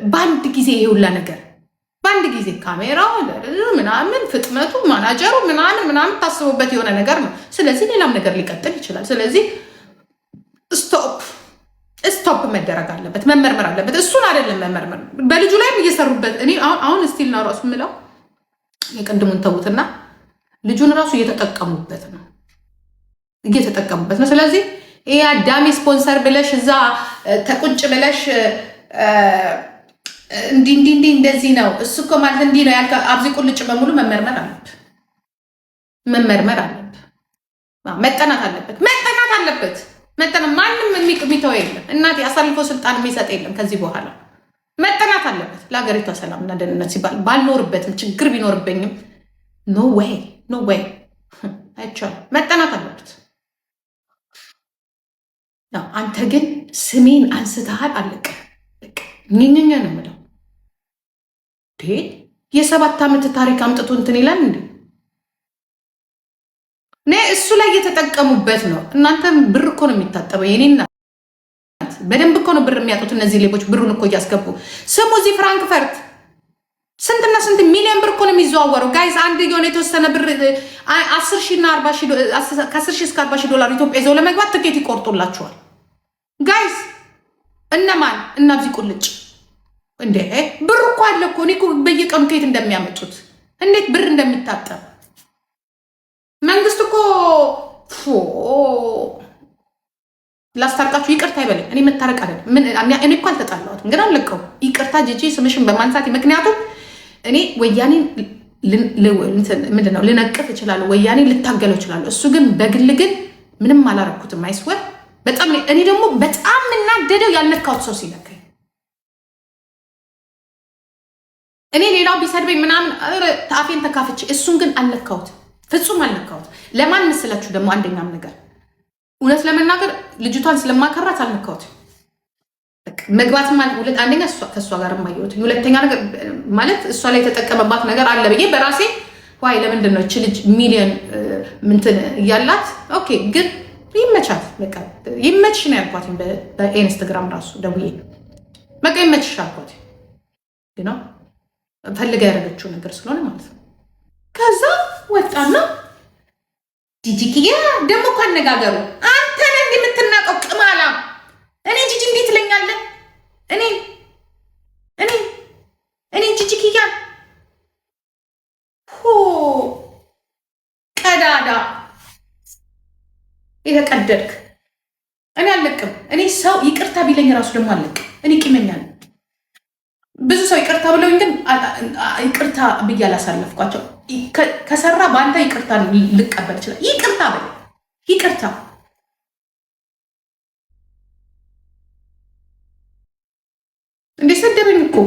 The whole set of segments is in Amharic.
ባንድ ጊዜ ይሁላ ነገር ባንድ ጊዜ ካሜራው ምናምን ፍጥነቱ ማናጀሩ ምናምን ታስቦበት የሆነ ነገር ነው። ስለዚህ ሌላም ነገር ሊቀጥል ይችላል። ስለዚህ ስቶፕ መደረግ አለበት፣ መመርመር አለበት። እሱን አይደለም መመርመር በልጁ ላይም እየሰሩበት እኔ አሁን ስቲል ነው ራሱ ምለው የቅድሙን ተውትና ልጁን ራሱ እየተጠቀሙበት ነው። ስለዚህ ይሄ አዳሚ ስፖንሰር ብለሽ እዛ ተቁጭ ብለሽ እንዲህ እንደዚህ ነው እሱ እኮ ማለት እንዲህ ነው ያልከ አብዚ ቁልጭ በሙሉ መመርመር አለበት። መጠናት አለበት። ማንም የሚተው የለም። እናቴ አሳልፎ ስልጣን የሚሰጥ የለም። ከዚህ በኋላ መጠናት አለበት። ለሀገሪቷ ሰላምና ደህንነት ሲባል ባልኖርበትም ችግር ቢኖርብኝም ኖ ዌይ አይቻልም። መጠናት አለበት። አንተ ግን ስሜን አንስተሃል፣ አለቀ። ኝኝኛ ነው የምለው። የ7 ዓመት ታሪክ አምጥቶ እንትን ይላል እንዴ? እሱ ላይ እየተጠቀሙበት ነው። እናንተም ብር እኮ ነው የሚታጠበው። የኔ እናት በደንብ እኮ ነው ብር የሚያጡት እነዚህ ሌቦች። ብሩን እኮ እያስገቡ ስሙ። እዚህ ፍራንክፈርት ስንትና ስንት ሚሊዮን ብር እኮ ነው የሚዘዋወረው። ጋይዝ አንድ የሆነ የተወሰነ ብር 10,000 እና 40,000 ከ10,000 እስከ 40,000 ዶላር ኢትዮጵያ ይዘው ለመግባት ትኬት ይቆርጡላቸዋል። ጋይዝ እነማን እናብዚ ቁልጭ እንዴ? ብር እኮ አለ እኮ። እኔ እኮ በየቀኑ ከየት እንደሚያመጡት እንዴት ብር እንደሚታጠብ መንግስት እኮ ላስታርቃችሁ ይቅርታ ይበለኝ። እኔ መታረቅ አይደለም። እኔ እኮ አልተጣላሁትም፣ ግን አልለቀውም። ይቅርታ ጂጂ ስምሽን በማንሳት ምክንያቱም እኔ ወያኔን ምንድነው ልነቅፍ እችላለሁ፣ ወያኔን ልታገለው እችላለሁ። እሱ ግን በግል ግን ምንም አላረኩትም። አይስወር በጣም እኔ ደግሞ በጣም እናደደው ያልነካሁት ሰው ሲነካኝ። እኔ ሌላው ቢሰድበኝ ምናምን አፌን ተካፍቼ፣ እሱን ግን አልነካሁት፣ ፍጹም አልነካሁት። ለማን መስላችሁ ደግሞ አንደኛም ነገር እውነት ለመናገር ልጅቷን ስለማከራት አልነካሁት። መግባት ማለት አንደኛ ከእሷ ጋር ማየሁት፣ ሁለተኛ ነገር ማለት እሷ ላይ የተጠቀመባት ነገር አለ ብዬ በራሴ ዋይ ለምንድን ነው እቺ ልጅ ሚሊዮን ምንትን እያላት ኦኬ ግን ይመቻት፣ በቃ ይመችሽ ነው ያልኳት። በኢንስታግራም ራሱ ደውዬ በቃ ይመችሽ አልኳት። ነው ፈልጋ ያደረገችው ነገር ስለሆነ ማለት ነው። ከዛ ወጣና ጂጂኪያ ደግሞ እኮ አነጋገሩ አንተ ነህ የምትናቀው ቅማላ። እኔ ጂጂ እንዴት ትለኛለህ? እኔ ጂጂኪያ ቀዳዳ የተቀደድክ እኔ አልለቅም። እኔ ሰው ይቅርታ ቢለኝ ራሱ ደግሞ አልለቅም። እኔ ቂመኛ ነኝ። ብዙ ሰው ይቅርታ ብለውኝ ግን ይቅርታ ብዬ አላሳለፍኳቸው። ከሰራ በአንተ ይቅርታ ልቀበል ይችላል። ይቅርታ በለ ይቅርታ እንዴ ሰደበኝ እኮ።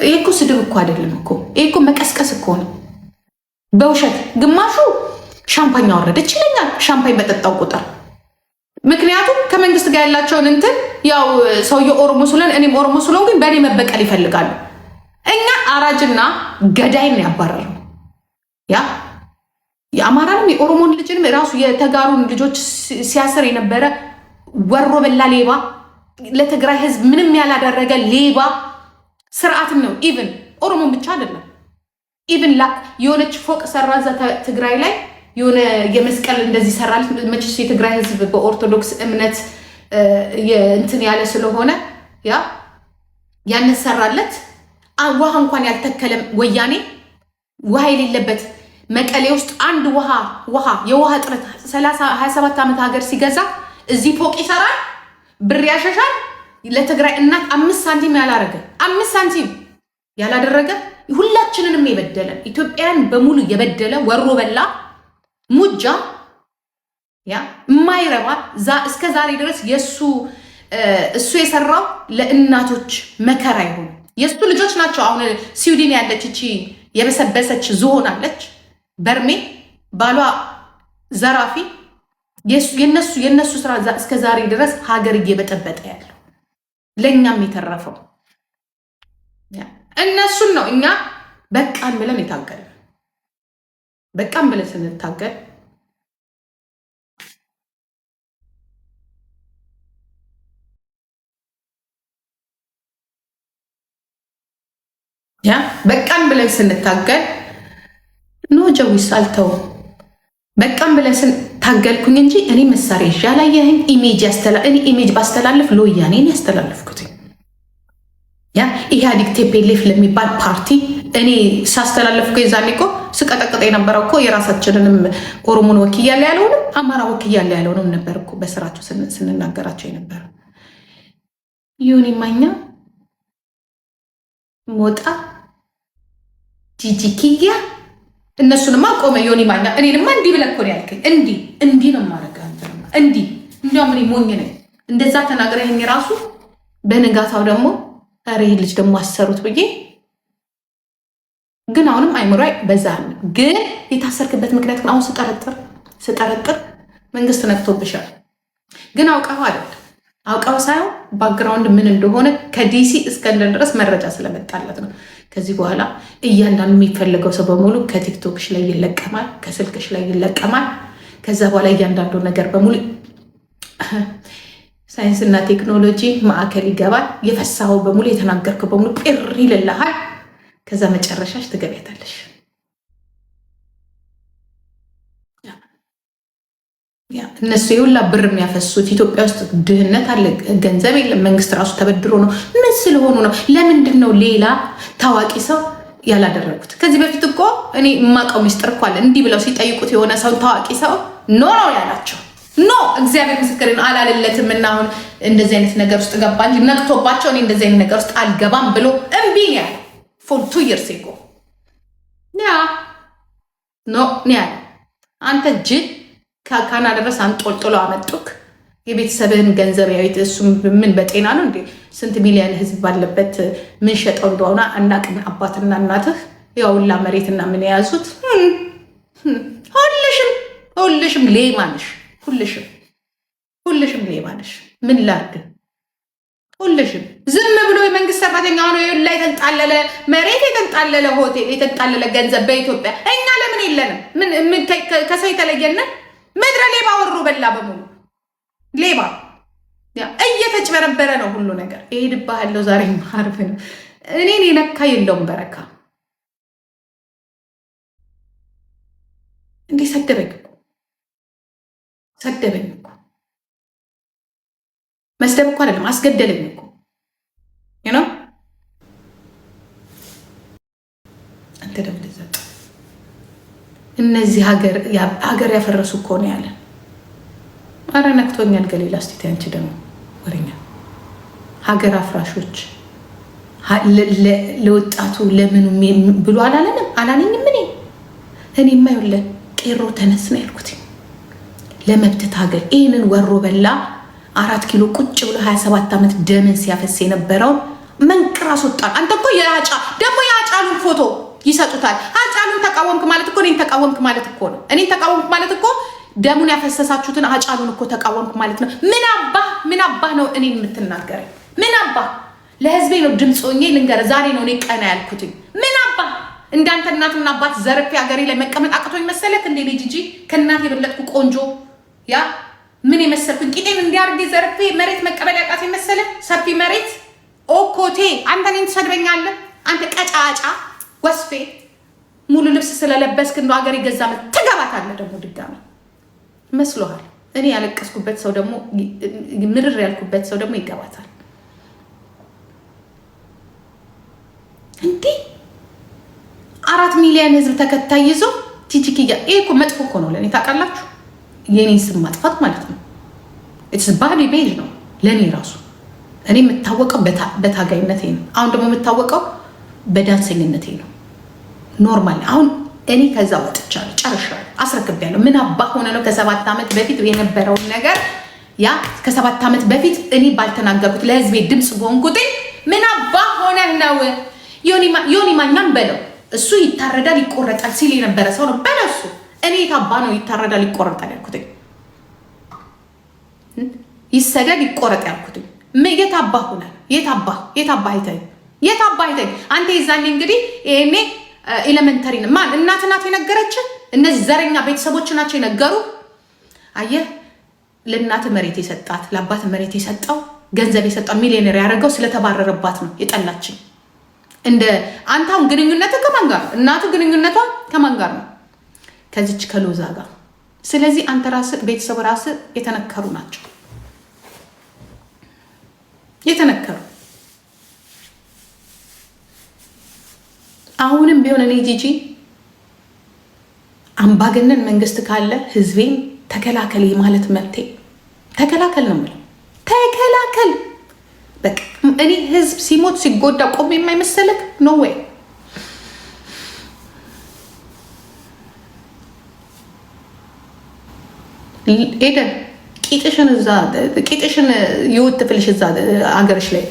ይሄ እኮ ስድብ እኮ አይደለም እኮ። ይሄ እኮ መቀስቀስ እኮ ነው በውሸት። ግማሹ ሻምፓኝ አወረደች ይለኛል፣ ሻምፓኝ በጠጣው ቁጥር። ምክንያቱም ከመንግስት ጋር ያላቸውን እንትን ያው ሰውየው ኦሮሞ ስለሆነ እኔም ኦሮሞ ስለሆን ግን በእኔ መበቀል ይፈልጋሉ። እኛ አራጅና ገዳይን ያባረረው ያ የአማራንም የኦሮሞን ልጅንም ራሱ የተጋሩን ልጆች ሲያስር የነበረ ወሮ በላ ሌባ፣ ለትግራይ ህዝብ ምንም ያላደረገ ሌባ ስርዓትን ነው። ኢቭን ኦሮሞን ብቻ አይደለም። ኢቭን የሆነች ፎቅ ሰራ እዛ ትግራይ ላይ የሆነ የመስቀል እንደዚህ ሰራል። መቼስ የትግራይ ህዝብ በኦርቶዶክስ እምነት እንትን ያለ ስለሆነ ያንን ሰራለት። ውሃ እንኳን ያልተከለም ወያኔ ውሃ የሌለበት መቀሌ ውስጥ አንድ የውሃ እጥረት 27 ዓመት ሀገር ሲገዛ እዚህ ፎቅ ይሰራል፣ ብር ያሸሻል። ለትግራይ እናት 5 ሳንቲም ያላረገ 5 ሳንቲም ያላደረገ ሁላችንንም የበደለ ኢትዮጵያን በሙሉ የበደለ ወሮ በላ ሙጃ የማይረባ እስከ ዛሬ ድረስ እሱ የሰራው ለእናቶች መከራ ይሆኑ የእሱ ልጆች ናቸው። አሁን ስዊድን ያለች እቺ የበሰበሰች ዝሆን አለች፣ በርሜ ባሏ ዘራፊ። የነሱ ስራ እስከ ዛሬ ድረስ ሀገር እየበጠበጠ ያለው ለእኛም የተረፈው እነሱን ነው። እኛ በቃን ብለን የታገልን በቃን ብለን ስንታገል ያ በቃን ብለን ስንታገል ኖ ጀዊስ አልተውም። በቃም ብለን ታገልኩኝ እንጂ እኔ መሳሪያ ይዤ አላየኸኝ። ኢሜጅ ባስተላለፍ ለወያኔን ያስተላለፍኩት ያ ኢህአዴግ ቴፔሌፍ ለሚባል ፓርቲ እኔ ሳስተላለፍኩ የዛኔ እኮ ስቀጠቅጠ የነበረው እኮ የራሳችንንም ኦሮሞን ወክያለ ያለውንም አማራ ወክያለ ያለውንም ነበር እኮ በስራቸው ስንናገራቸው የነበረ ዮኒ ማኛ ሞጣ ጂጂኪያ እነሱንማ ቆመ ዮኒ ማኛ እኔንማ እንዲህ ብለህ እኮ ነው ያልከኝ። እንዲህ ነው የማደርገው እንዲያውም እኔ ሞኝ ነኝ እንደዛ ተናግረኸኝ ራሱ በንጋታው ደግሞ ኧረ ይሄ ልጅ ደግሞ አሰሩት ብዬ ግን አሁንም አይምሮ በዛ ግን የታሰርክበት ምክንያት ግን አሁን ስጠረጥር መንግስት ነክቶብሻል። ግን አውቀው አይደል አውቀው ሳይሆን ባክግራውንድ ምን እንደሆነ ከዲሲ እስከንደር ድረስ መረጃ ስለመጣለት ነው። ከዚህ በኋላ እያንዳንዱ የሚፈልገው ሰው በሙሉ ከቲክቶክሽ ላይ ይለቀማል፣ ከስልክሽ ላይ ይለቀማል። ከዛ በኋላ እያንዳንዱ ነገር በሙሉ ሳይንስና ቴክኖሎጂ ማዕከል ይገባል። የፈሳው በሙሉ የተናገርከው በሙሉ ጴር ይልልሃል። ከዛ መጨረሻሽ ትገቢያታለሽ። እነሱ የሁላ ብር የሚያፈሱት ኢትዮጵያ ውስጥ ድህነት አለ፣ ገንዘብ የለም፣ መንግስት ራሱ ተበድሮ ነው። ምን ስለሆኑ ነው? ለምንድን ነው ሌላ ታዋቂ ሰው ያላደረጉት? ከዚህ በፊት እኮ እኔ የማውቀው ሚስጥር እኮ አለ። እንዲህ ብለው ሲጠይቁት የሆነ ሰው ታዋቂ ሰው ኖ ነው ያላቸው። ኖ እግዚአብሔር ምስክሬን አላለለትም። እና አሁን እንደዚህ አይነት ነገር ውስጥ ገባ እንጂ ነቅቶባቸው እኔ እንደዚህ አይነት ነገር ውስጥ አልገባም ብሎ እምቢ ነው ያለ ፎር 2 years ago ኖ ያለ አንተ ጅል ከካናዳ ድረስ አንጦልጥሎ አመጡክ። የቤተሰብህን ገንዘብ ያዩት እሱ ምን በጤና ነው እንዴ? ስንት ሚሊዮን ህዝብ ባለበት ምን ሸጠው እንደሆነ አናቅም። አባትና እናትህ ያውላ መሬትና ምን የያዙት ሁልሽም ሌማንሽ፣ ሁልሽም ሌማንሽ። ምን ላርግ? ሁልሽም ዝም ብሎ የመንግስት ሰራተኛ ሆኖ ላይ የተንጣለለ መሬት፣ የተንጣለለ ሆቴል፣ የተንጣለለ ገንዘብ በኢትዮጵያ እኛ ለምን የለንም? ምን ከሰው የተለየንን? ምድረ ሌባ ወሮ በላ በሙሉ ሌባ እየተጭበረበረ ነው ሁሉ ነገር። እሄድብሃለሁ ዛሬ ማርፍ ነው። እኔን የነካ የለውም በረካ። እንዴ ሰደበኝ እኮ መስደብ እኮ አይደለም አስገደለኝ እኮ ነው። አንተ ደግሞ እነዚህ ሀገር ያፈረሱ እኮ ነው ያለን። አረ ነክቶኛል ገሌላ። እስቲ አንቺ ደግሞ ወሬኛ ሀገር አፍራሾች ለወጣቱ ለምኑ ብሎ አላለኝም። እኔማ ይኸውልህ ቄሮ ተነስ ነው ያልኩት። ለመብት ታገል። ይህንን ወሮ በላ 4 ኪሎ ቁጭ ብሎ 27 ዓመት ደምን ሲያፈስ የነበረውን መንቅር አስወጣል። አንተ እኮ ደግሞ የአጫሉን ፎቶ ይሰጡታል። አጫሉን ተቃወምክ ማለት እኮ እኔን ተቃወምክ ማለት እኮ ነው። እኔን ተቃወምክ ማለት እኮ ደሙን ያፈሰሳችሁትን አጫሉን እኮ ተቃወምክ ማለት ነው። ምን አባህ ነው እኔን የምትናገረኝ? ምን አባህ ለህዝቤ ነው ድምፅ ሆኜ ልንገርህ። ዛሬ ነው እኔ ቀና ያልኩትኝ። ምን አባህ እንዳንተ እናትና አባት ዘርፌ ሀገሬ ላይ መቀመጥ አቅቶኝ መሰለክ እንዴ? ልጅ ከእናት የበለጥኩ ቆንጆ ያ ምን የመሰልኩኝ ቂጤን እንዲያርጌ ዘርፌ መሬት መቀበል ያቃተኝ መሰለህ? ሰፊ መሬት ኦኮቴ። አንተ እኔን ትሰድበኛለህ? አንተ ቀጫጫ ወስፌ ሙሉ ልብስ ስለለበስክ እንደው ሀገር የገዛ ትገባታለህ ደግሞ ድጋሚ መስሎሃል? እኔ ያለቀስኩበት ሰው ደግሞ ምርር ያልኩበት ሰው ደግሞ ይገባታል እንዴ? 4 ሚሊዮን ህዝብ ተከታይ ይዞ ቲጂኪያ። ይሄ እኮ መጥፎ እኮ ነው ለእኔ ታውቃላችሁ። የኔን ስም ማጥፋት ማለት ነው። ኢትስ ባድ ኢሜጅ ነው ለእኔ ራሱ። እኔ የምታወቀው በታጋይነቴ ነው። አሁን ደግሞ የምታወቀው በዳንሰኝነቴ ነው። ኖርማል አሁን እኔ ከዛ ወጥቻለሁ፣ ጨርሻለሁ፣ አስረክቤያለሁ። ምን አባ ሆነ ነው ከ7 ዓመት በፊት የነበረውን ነገር ያ ከ7 ዓመት በፊት እኔ ባልተናገርኩት ለህዝቤ ድምፅ በሆንኩት ምን አባ ሆነ ነው? ዮኒ ማኛም በለው እሱ ይታረዳል ይቆረጣል ሲል የነበረ ሰው ነው በለው። እሱ እኔ የታባ ነው ይታረዳል ይቆረጣል ያልኩት? ይሰደድ ይቆረጥ ያልኩት? የታባ ሆነ? የታባ አይተኝ አንተ ይዛኔ እንግዲህ ይሄኔ ኤሌመንተሪ ማን እናት ናት የነገረችን? እነዚህ ዘረኛ ቤተሰቦች ናቸው የነገሩ። አየህ ለእናት መሬት የሰጣት ለአባት መሬት የሰጠው ገንዘብ የሰጠው ሚሊዮነር ያደረገው ስለተባረረባት ነው የጠላችን። እንደ አንተም ግንኙነት ከማን ጋር እናቱ ግንኙነቷ ከማን ጋር ነው? ከዚች ከሎዛ ጋር። ስለዚህ አንተ ራስህ ቤተሰብ ራስህ የተነከሩ ናቸው የተነከሩ። አሁንም ቢሆን እኔ ጂጂ አምባገነን መንግስት ካለ ህዝቤን ተከላከል ማለት መብቴ ተከላከል ነው የምለው። ተከላከል በቃ። እኔ ህዝብ ሲሞት ሲጎዳ ቆም የማይመሰልክ ኖ ዌይ። ኤደን ቂጥሽን ይወጥፍልሽ እዛ አገርሽ ላይ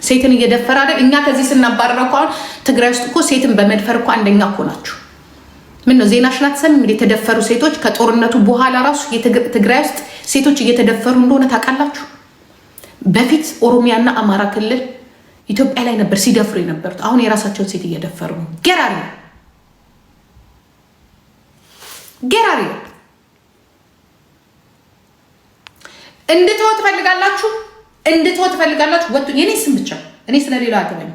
ሴትን እየደፈረ አይደል? እኛ ከዚህ ስናባረረው እኮ ትግራይ ውስጥ እኮ ሴትን በመድፈር እኮ አንደኛ እኮ ናችሁ። ምን ነው ዜናሽን አትሰሚም? የተደፈሩ ሴቶች ከጦርነቱ በኋላ ራሱ ትግራይ ውስጥ ሴቶች እየተደፈሩ እንደሆነ ታውቃላችሁ። በፊት ኦሮሚያና አማራ ክልል ኢትዮጵያ ላይ ነበር ሲደፍሩ የነበሩት። አሁን የራሳቸውን ሴት እየደፈሩ ነው። ገራሪ እንድትወት ፈልጋላችሁ ወጡ። የኔ ስም ብቻ እኔ ስለሌላ አገባኝ።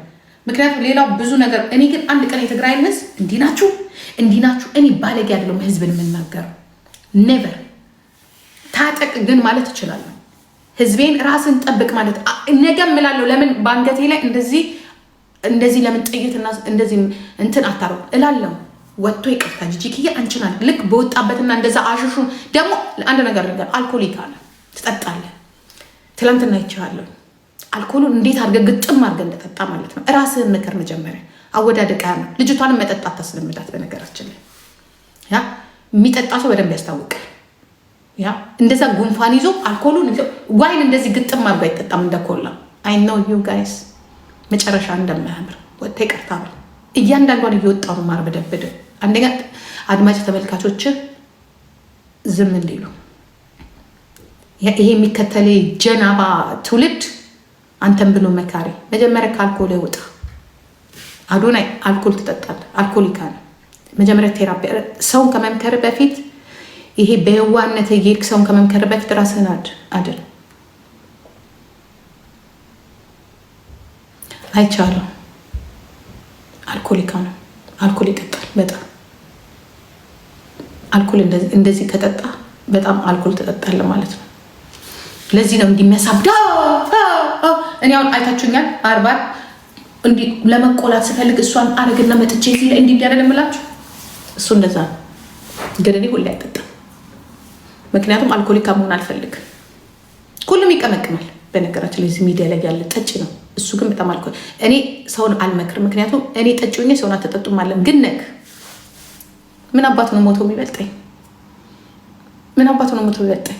ምክንያቱም ሌላው ብዙ ነገር። እኔ ግን አንድ ቀን የትግራይ ህዝብ እንዲህ ናችሁ እኔ ባለጌ አይደለም ህዝብን የምናገረው ኔቨር። ታጠቅ ግን ማለት እችላለሁ። ህዝቤን ራስን ጠብቅ ማለት ነገም እላለሁ። ለምን በአንገቴ ላይ እንደዚህ ለምን ጥይትና እንደዚህ እንትን አታረው እላለሁ። ወጥቶ ይቅርታ ጂጂክዬ አንቺና ልክ በወጣበትና እንደዛ አሽሹ። ደግሞ አንድ ነገር አልኮሊክ አለ ትጠጣለህ። ትላንትና ይቻላል አልኮሉን እንዴት አድርገህ ግጥም አድርገህ እንደጠጣ ማለት ነው። ራስህን ምክር መጀመሪያ አወዳደቃ ነው። ልጅቷንም መጠጣት ታስለምዳት። በነገራችን ላይ ያ የሚጠጣ ሰው በደንብ ያስታውቃል። ያ እንደዛ ጉንፋን ይዞ አልኮሉን ይዞ ዋይን እንደዚህ ግጥም አድርጎ አይጠጣም እንደኮላ። አይ ኖ ዩ ጋይስ መጨረሻ እንደማያምር ወጥተ ይቅርታ በል። እያንዳንዷን እየወጣው ነው ማር በደበደ። አንደኛ አድማጭ ተመልካቾች ዝም እንዲሉ ይሄ የሚከተል ጀናባ ትውልድ አንተን ብሎ መካሪ መጀመሪያ ከአልኮል ይወጣ። አዶናይ አልኮል ትጠጣለህ፣ አልኮሊካ ነው። መጀመሪያ ቴራፒ ሰውን ከመምከር በፊት ይሄ በየዋነት የሄድክ ሰውን ከመምከር በፊት ራስህን አድን። አይቻለሁ። አልኮሊካ ነው። አልኮል ይጠጣል በጣም አልኮል እንደዚህ ከጠጣ በጣም አልኮል ትጠጣለህ ማለት ነው። ለዚህ ነው እንዲመሳብዳ። እኔ አሁን አይታችሁኛል። አርባር እንዲህ ለመቆላት ስፈልግ እሷን አረግና መጥቼ ሲል እንዲህ ያደረገ ምላችሁ እሱ እንደዛ ነው። ግን እኔ ሁሌ አይጠጣም። ምክንያቱም አልኮሊካ መሆን አልፈልግም። ሁሉም ይቀመቅማል። በነገራችን ላይ እዚህ ሚዲያ ላይ ያለ ጠጭ ነው። እሱ ግን በጣም አልኮል። እኔ ሰውን አልመክርም። ምክንያቱም እኔ ጠጭ ሆኜ ሰውን አትጠጡም አለን። ግን ነክ ምን አባቱ ነው ሞቶ የሚበልጠኝ? ምን አባቱ ነው ሞቶ የሚበልጠኝ?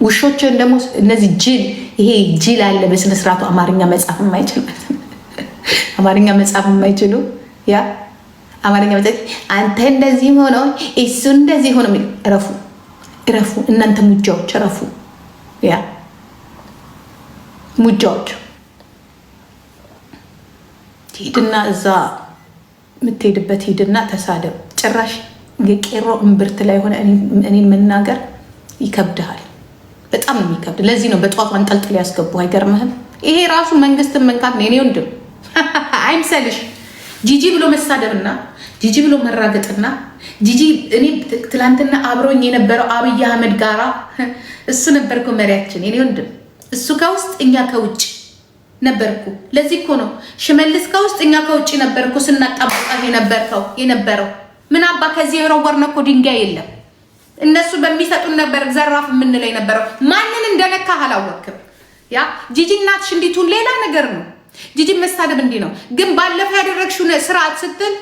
ውሾችን ደግሞ እነዚህ ጅል ይሄ ጅል አለ በስነ ስርዓቱ አማርኛ መጻፍ የማይችል አማርኛ መጻፍ የማይችሉ ያ አማርኛ መጻፍ አንተ እንደዚህ ሆኖ እሱ እንደዚህ ሆኖ እረፉ እናንተ ሙጃዎች እረፉ። ያ ሙጃዎች ሂድና እዛ የምትሄድበት ሂድና ተሳደብ። ጭራሽ የቄሮ እምብርት ላይ ሆነ እኔን መናገር ይከብድሃል። በጣም ነው የሚከብድ። ለዚህ ነው በጠዋቱ አንጠልጥል ያስገቡ። አይገርምህም? ይሄ ራሱ መንግስትን መንካት ነው። እኔ ወንድም አይምሰልሽ። ጂጂ ብሎ መሳደብና ጂጂ ብሎ መራገጥና ጂጂ እኔ ትላንትና አብሮኝ የነበረው አብይ አህመድ ጋራ እሱ ነበርኩ መሪያችን። እኔ ወንድም እሱ ከውስጥ እኛ ከውጭ ነበርኩ። ለዚህ እኮ ነው ሽመልስ ከውስጥ እኛ ከውጭ ነበርኩ ስናጣብቃ የነበረው ምን አባ ከዚህ የወረወርነው እኮ ድንጋይ የለም። እነሱ በሚሰጡን ነበር ዘራፍ የምንለው የነበረው። ማንን እንደነካ አላወቅም። ያ ጂጂ እናትሽ እንዲቱን ሌላ ነገር ነው። ጂጂ መሳደብ እንዲህ ነው። ግን ባለፈ ያደረግሽው ስርዓት ስትል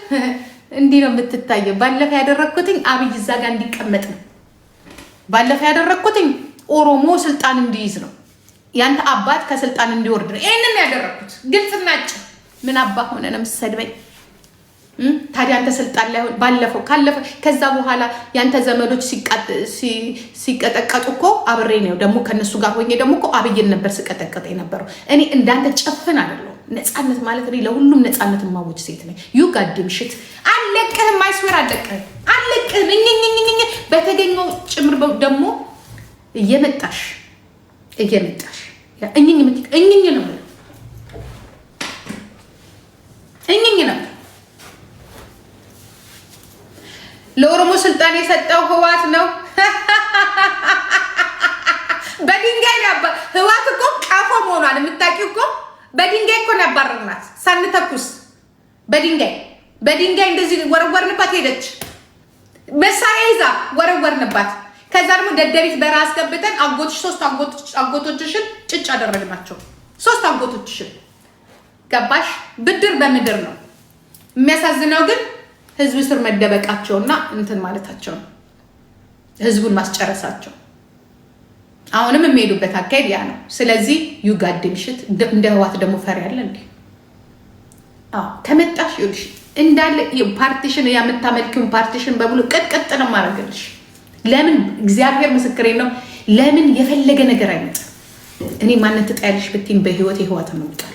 እንዲህ ነው የምትታየው። ባለፈ ያደረግኩትኝ አብይ እዛ ጋር እንዲቀመጥ ነው። ባለፈ ያደረግኩትኝ ኦሮሞ ስልጣን እንዲይዝ ነው። ያንተ አባት ከስልጣን እንዲወርድ ነው። ይሄንን ያደረግኩት ግልጽ ናጭ። ምን አባ ሆነ ነው የምትሰድበኝ? ታዲያ አንተ ስልጣን ላይ ባለፈው ካለፈው ከዛ በኋላ ያንተ ዘመዶች ሲቀጠቀጡ እኮ አብሬ ነው ደግሞ ከነሱ ጋር ሆኜ ደግሞ እኮ አብይን ነበር ስቀጠቀጥ የነበረው። እኔ እንዳንተ ጨፍን አይደለም። ነፃነት ማለት እኔ ለሁሉም ነፃነት ማወጅ ሴት ነኝ። ዩ ጋድም ሽት አለቅህም። አይስወር አለቅህም። በተገኘው ጭምር ደግሞ እየመጣሽ እኝኝ ነው እኝኝ ነው። ለኦሮሞ ስልጣን የሰጠው ህዋት ነው። በድንጋይ ነበር ህዋት እኮ ቀፎ መሆኗን የምታውቂው እኮ በድንጋይ እኮ ነባርናት ሳንተኩስ በድንጋይ እንደዚህ ወረወርንባት ሄደች። መሳሪያ ይዛ ወረወርንባት። ከዛ ደግሞ ደደቢት በራስ አስገብተን ሶስት አጎቶችሽን ጭጭ አደረግናቸው። 3 አጎቶችሽን ገባሽ? ብድር በምድር ነው። የሚያሳዝነው ግን ህዝብ ስር መደበቃቸውና እንትን ማለታቸው ነው፣ ህዝቡን ማስጨረሳቸው። አሁንም የሚሄዱበት አካሄድ ያ ነው። ስለዚህ ዩጋድም ሽት እንደ ህዋት ደግሞ ፈሪ ያለ እንዴ? ከመጣሽ ይልሽ እንዳለ ፓርቲሽን የምታመልኪውን ፓርቲሽን በሙሉ ቀጥቀጥ ነው ማረገልሽ። ለምን? እግዚአብሔር ምስክሬ ነው። ለምን የፈለገ ነገር አይመጣም። እኔ ማንን ትጣያለሽ ብትይኝ በህይወት ህዋት ነው የምጠላው።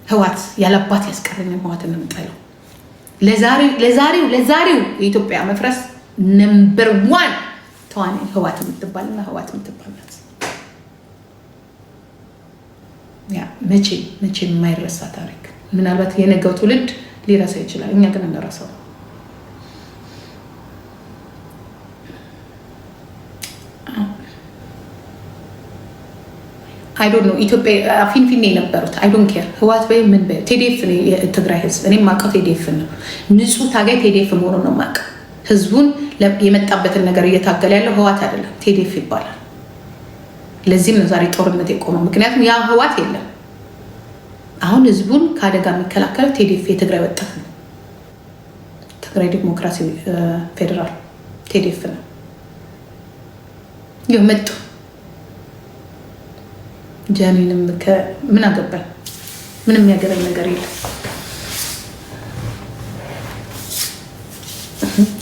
ህዋት ያለባት ያስቀረኝን ህዋት ነው የምጠላው። ለዛሬው የኢትዮጵያ መፍረስ ነምበር 1 ተዋኔ ህዋት የምትባልና ህዋት የምትባላት ያ መቼ የማይረሳ ታሪክ። ምናልባት የነገው ትውልድ ሊረሳ ይችላል፣ እኛ ግን እንረሳው። አይ ዶንት ኖ ኢትዮጵያ ፊንፊኔ የነበሩት አይ ዶንት ኬር ህዋት በይ ምን በይ ቴዲኤፍ ነው የትግራይ ህዝብ። እኔ የማውቀው ቴዲኤፍ ነው። ንጹህ ታጋይ ቴዲኤፍ መሆኑን ነው የማውቀው። ህዝቡን የመጣበትን ነገር እየታገለ ያለው ህዋት አይደለም ቴዲኤፍ ይባላል። ለዚህም ነው ዛሬ ጦርነት የቆመው። ምክንያቱም ያ ህዋት የለም። አሁን ህዝቡን ከአደጋ የሚከላከለው ቴዲኤፍ የትግራይ ወጣት ነው። ትግራይ ዲሞክራሲ ፌዴራል ቴዲኤፍ ነው። ይኸው መጡ። ጃኒንም ምን አገባኝ? ምንም የሚያገባኝ ነገር የለም።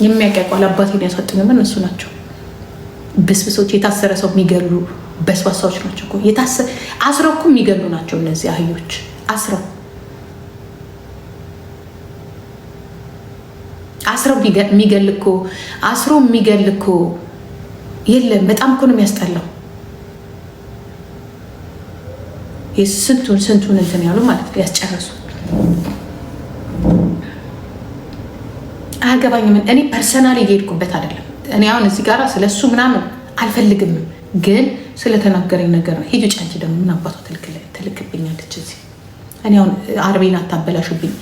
የሚያቀቋል አባቴን ያሳጥኝ ምን እሱ ናቸው ብስብሶች። የታሰረ ሰው የሚገሉ በስባሳዎች ናቸው እኮ። አስረው እኮ የሚገሉ ናቸው እነዚህ አህዮች። አስረው የሚገል እኮ የለም። በጣም እኮ ነው የሚያስጠላው። ስንቱን እንትን ያሉ ማለት ነው ያስጨረሱ። አያገባኝም። እኔ ፐርሰናሊ እየሄድኩበት አይደለም። እኔ አሁን እዚህ ጋር ስለሱ ምናምን አልፈልግም፣ ግን ስለተናገረኝ ነገር ነው። ሂጂ ጫንቺ ደግሞ ምን አባቷ ትልክብኛለች እዚህ። እኔ አሁን አርቤን አታበላሹብኝ።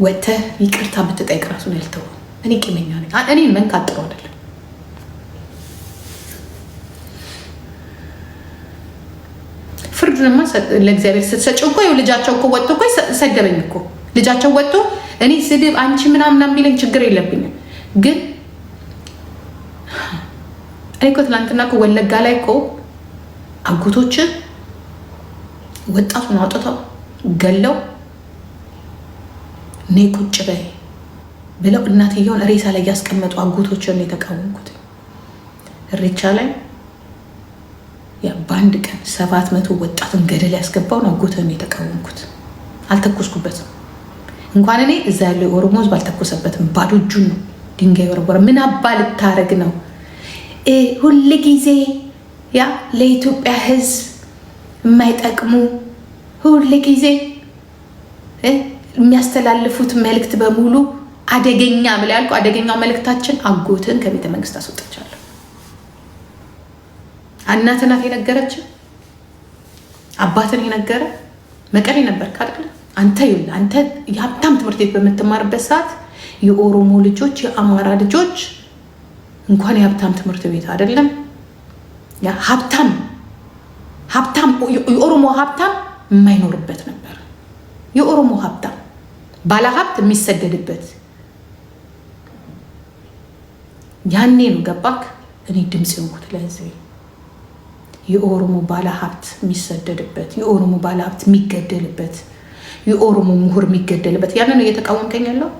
ወጥተህ ይቅርታ ብትጠይቅ ራሱ ነው ያልተው። እኔ ቂመኛ ነኝ። እኔ መንካት ጥሩ አይደለም። ፍርዱንማ ለእግዚአብሔር ስትሰጪው እኮ ልጃቸው እኮ ወጥቶ እኮ ሰደበኝ እኮ ልጃቸው ወጥቶ። እኔ ስድብ አንቺ ምናምን የሚለኝ ችግር የለብኝም፣ ግን እኔ እኮ ትናንትና እኮ ወለጋ ላይ እኮ አጎቶች ወጣቱን አውጥተው ገለው እኔ ቁጭ በይ ብለው እናትየውን ሬሳ ላይ ያስቀመጡ አጎቶችን ነው የተቃወምኩት። ሬቻ ላይ በአንድ ቀን 700 ወጣትን ገደል ያስገባውን አጎትን ነው የተቃወምኩት። አልተኮስኩበትም። እንኳን እኔ እዛ ያለው የኦሮሞ ህዝብ አልተኮሰበትም። ባዶ እጁን ነው ድንጋይ ወረወረ። ምን አባ ልታረግ ነው? ሁል ጊዜ ያ ለኢትዮጵያ ህዝብ የማይጠቅሙ ሁል ጊዜ የሚያስተላልፉት መልእክት በሙሉ አደገኛ ብላ ያልኩ። አደገኛው መልእክታችን አጎትን ከቤተ መንግስት አስወጥቻለሁ። እናት የነገረች አባትን የነገረ መቀሌ ነበር ካደለ አንተ የሀብታም ትምህርት ቤት በምትማርበት ሰዓት የኦሮሞ ልጆች የአማራ ልጆች እንኳን የሀብታም ትምህርት ቤት አይደለም ሀብታም የኦሮሞ ሀብታም የማይኖርበት ነበር። የኦሮሞ ሀብታም ባለሀብት የሚሰደድበት ያኔ ነው። ገባክ? እኔ ድምፅ የሆንኩት ለህዝቤ የኦሮሞ ባለሀብት የሚሰደድበት፣ የኦሮሞ ባለሀብት የሚገደልበት፣ የኦሮሞ ምሁር የሚገደልበት ያንን እየተቃወምከኝ ያለው